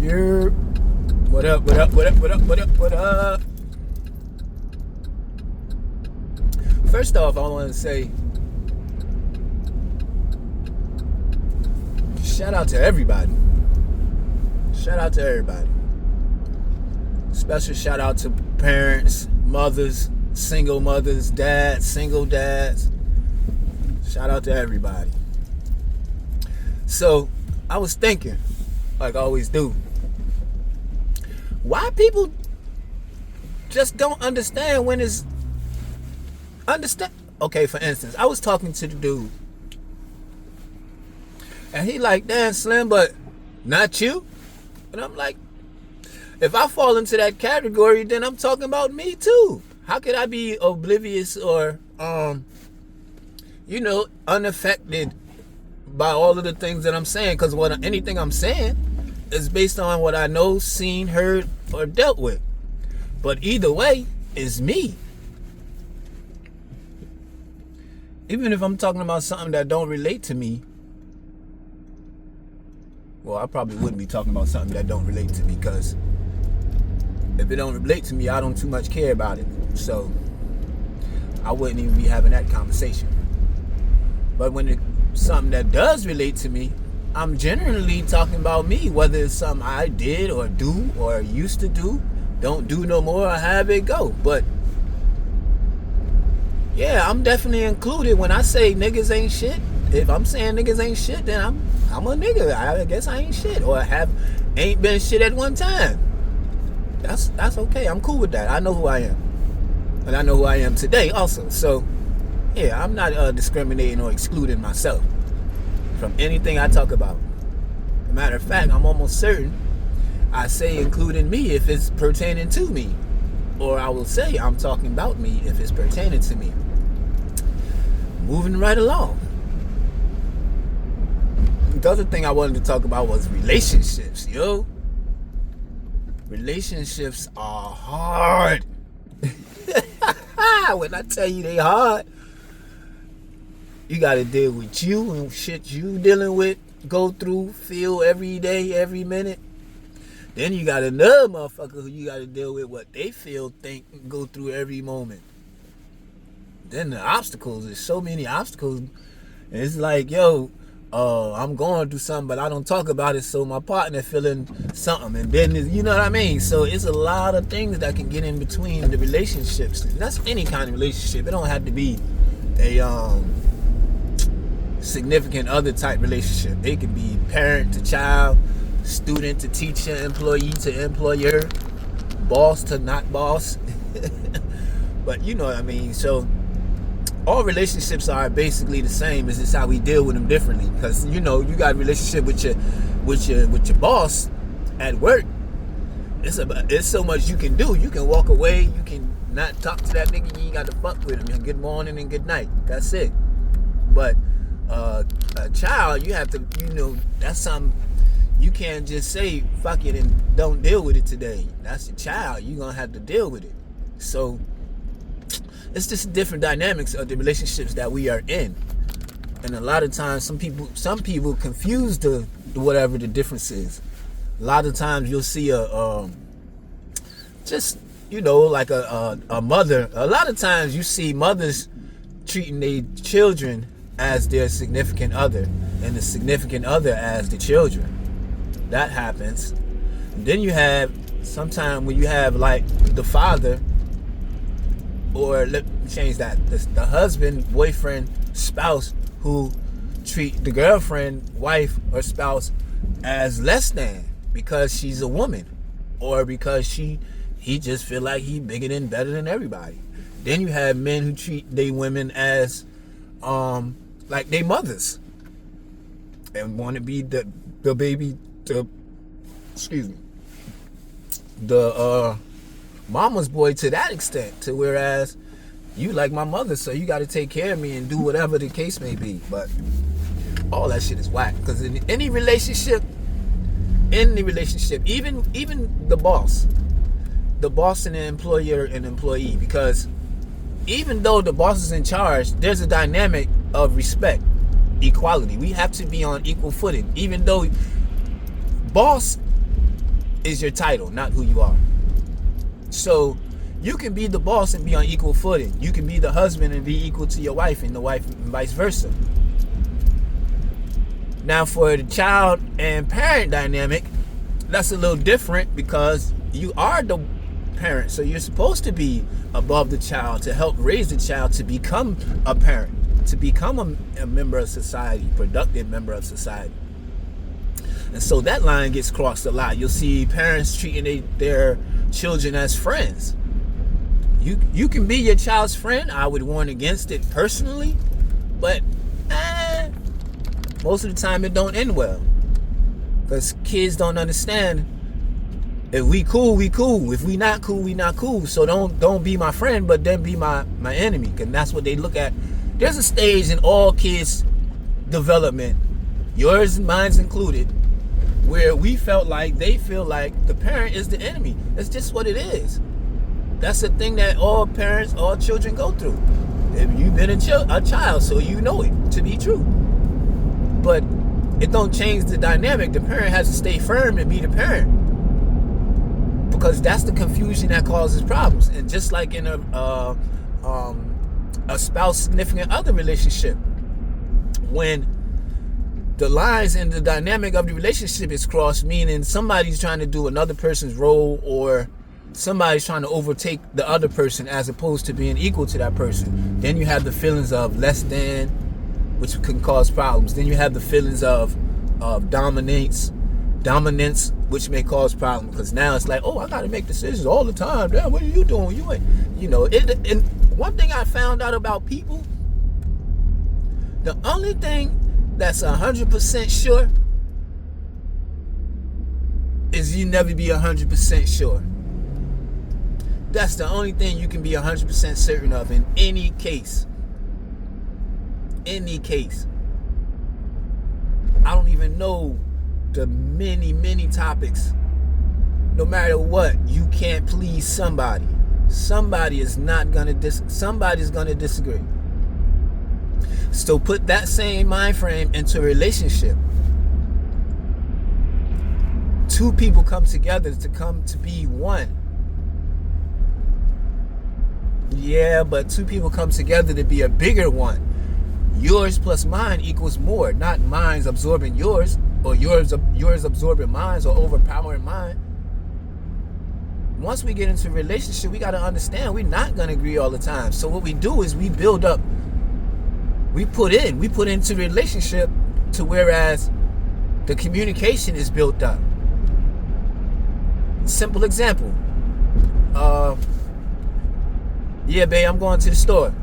Yeah. What up, what up, what up, what up, what up, what up? First off, I want to say shout out to everybody. Shout out to everybody. Special shout out to parents, mothers, single mothers, dads, single dads. Shout out to everybody. So, I was thinking, like I always do, why people just don't understand when it's understand. Okay, for instance, I was talking to the dude, and he like, damn Slim, but not you. And I'm like, if I fall into that category, then I'm talking about me too. How could I be oblivious or unaffected by all of the things that I'm saying? Because anything I'm saying is based on what I know, seen, heard, or dealt with. But either way, it's me. Even if I'm talking about something that don't relate to me, well, I probably wouldn't be talking about something that don't relate to me, because if it don't relate to me, I don't too much care about it. So I wouldn't even be having that conversation. But when it's something that does relate to me, I'm generally talking about me, whether it's something I did or do or used to do, don't do no more, or have it go. But yeah, I'm definitely included when I say niggas ain't shit. If I'm saying niggas ain't shit, then I'm a nigga. I guess I ain't shit, or ain't been shit at one time. That's okay. I'm cool with that. I know who I am, and I know who I am today also. So yeah, I'm not discriminating or excluding myself from anything I talk about. As a matter of fact, I'm almost certain I say including me if it's pertaining to me, or I will say I'm talking about me if it's pertaining to me. Moving right along. The other thing I wanted to talk about was relationships, yo. Relationships are hard. When I tell you they hard, you gotta deal with you and shit you dealing with, go through, feel every day, every minute. Then you got another motherfucker who you gotta deal with what they feel, think, and go through every moment. Then the obstacles, there's so many obstacles. And it's like, yo, I'm going through something, but I don't talk about it, so my partner feeling something, and then you know what I mean. So it's a lot of things that can get in between the relationships, and that's any kind of relationship. It don't have to be a significant other type relationship. It can be parent to child, student to teacher, employee to employer, boss to not boss. But you know what I mean. So all relationships are basically the same. It's just how we deal with them differently. Because you got a relationship with your boss at work. It's so much you can do. You can walk away. You can not talk to that nigga. You ain't got to fuck with him. Good morning and good night. That's it. But a child, you have to. That's something you can't just say fuck it and don't deal with it today. That's a child. You're gonna have to deal with it. So it's just different dynamics of the relationships that we are in, and a lot of times some people confuse the whatever the difference is. A lot of times you'll see like a mother. A lot of times you see mothers treating their children as their significant other, and the significant other as the children. That happens. And then you have sometimes when you have like the father, or let me change that, the husband, boyfriend, spouse who treat the girlfriend, wife, or spouse as less than because she's a woman, or because he just feel like he bigger than, better than everybody. Then you have men who treat they women as like they mothers and want to be the baby, the mama's boy to that extent, to whereas you like my mother, so you got to take care of me and do whatever the case may be. But all that shit is whack, because in any relationship, even the boss and the employer and employee, because even though the boss is in charge, there's a dynamic of respect, equality. We have to be on equal footing. Even though boss is your title, not who you are. So you can be the boss and be on equal footing. You can be the husband and be equal to your wife, and the wife and vice versa. Now for the child and parent dynamic, that's a little different because you are the parent. So you're supposed to be above the child to help raise the child to become a parent, to become a member of society, productive member of society. And so that line gets crossed a lot. You'll see parents treating their children as friends. You can be your child's friend. I would warn against it personally, but most of the time it don't end well, because kids don't understand. If we cool, we cool. If we not cool, we not cool. So don't be my friend, but then be my enemy, because that's what they look at. There's a stage in all kids' development, yours and mine's included, where they feel like the parent is the enemy. That's just what it is. That's the thing that all parents, all children go through. If you've been a child, so you know it to be true. But it don't change the dynamic. The parent has to stay firm and be the parent, because that's the confusion that causes problems. And just like in a spouse significant other relationship, when the lines in the dynamic of the relationship is crossed, meaning somebody's trying to do another person's role, or somebody's trying to overtake the other person as opposed to being equal to that person, then you have the feelings of less than, which can cause problems. Then you have the feelings of dominance, which may cause problems, because now it's like, oh, I got to make decisions all the time. Damn, what are you doing? You ain't, And one thing I found out about people, the only thing that's 100% sure is you never be 100% sure. That's the only thing you can be 100% certain of in any case. Any case. I don't even know the many topics. No matter what, you can't please somebody. Somebody's gonna disagree. So put that same mind frame into a relationship. Two people come together to be one. Yeah, but two people come together to be a bigger one. Yours plus mine equals more, not mine's absorbing yours, or yours absorbing mine, or overpowering mine. Once we get into a relationship, we got to understand we're not going to agree all the time. So what we do is we build up, we put into the relationship to whereas the communication is built up. Simple example. Yeah, babe, I'm going to the store.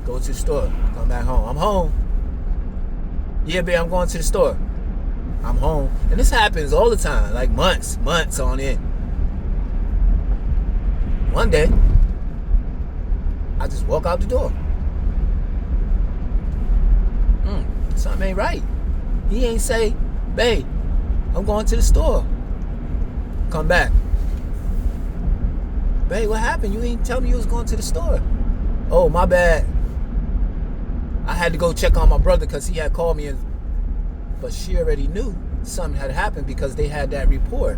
Go to the store. Come back home. I'm home. Yeah, babe, I'm going to the store. I'm home. And this happens all the time, like months on end. One day, I just walk out the door. Something ain't right. He ain't say, babe, I'm going to the store. Come back. Babe, what happened? You ain't tell me you was going to the store. Oh, my bad. I had to go check on my brother because he had called me, but she already knew something had happened because they had that report.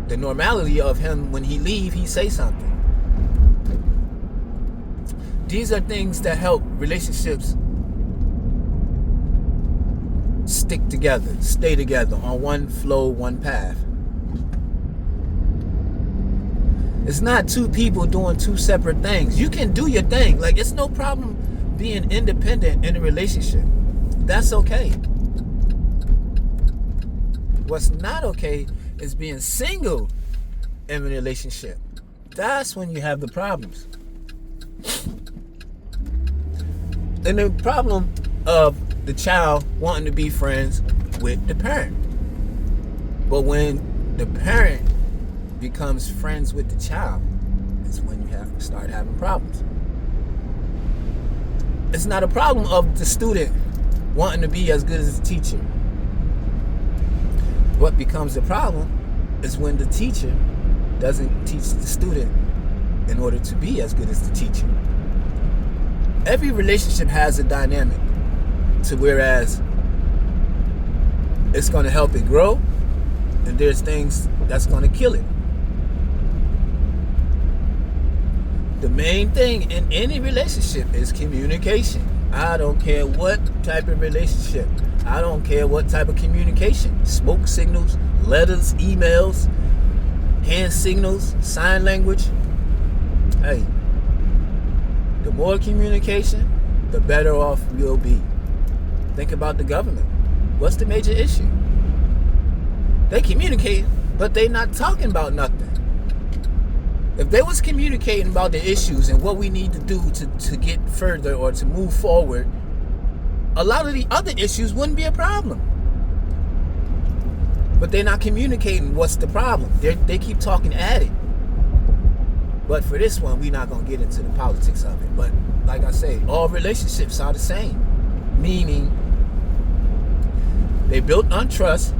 The normality of him, when he leave, he say something. These are things that help relationships stick together, stay together on one flow, one path. It's not two people doing two separate things. You can do your thing. Like, it's no problem being independent in a relationship. That's okay. What's not okay is being single in a relationship. That's when you have the problems. And the problem of the child wanting to be friends with the parent. But when the parent becomes friends with the child, it's when you have to start having problems. It's not a problem of the student wanting to be as good as the teacher. What becomes the problem is when the teacher doesn't teach the student in order to be as good as the teacher. Every relationship has a dynamic to whereas it's going to help it grow, and there's things that's going to kill it. The main thing in any relationship is communication. I don't care what type of relationship. I don't care what type of communication. Smoke signals, letters, emails, hand signals, sign language. Hey, the more communication, the better off we'll be. Think about the government. What's the major issue? They communicate, but they not talking about nothing. If they was communicating about the issues and what we need to do to get further or to move forward, a lot of the other issues wouldn't be a problem. But they're not communicating what's the problem. They keep talking at it. But for this one, we're not going to get into the politics of it. But like I say, all relationships are the same. Meaning, they built on trust.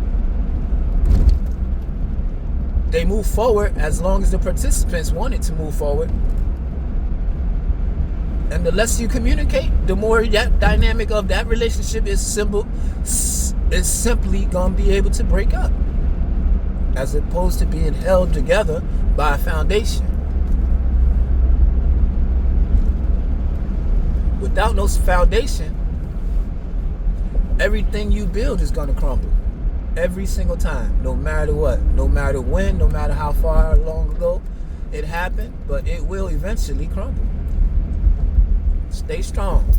They move forward as long as the participants want it to move forward. And the less you communicate, the more that dynamic of that relationship is simply going to be able to break up, as opposed to being held together by a foundation. Without no foundation, everything you build is going to crumble. Every single time, no matter what, no matter when, no matter how far long ago it happened, but it will eventually crumble. Stay strong.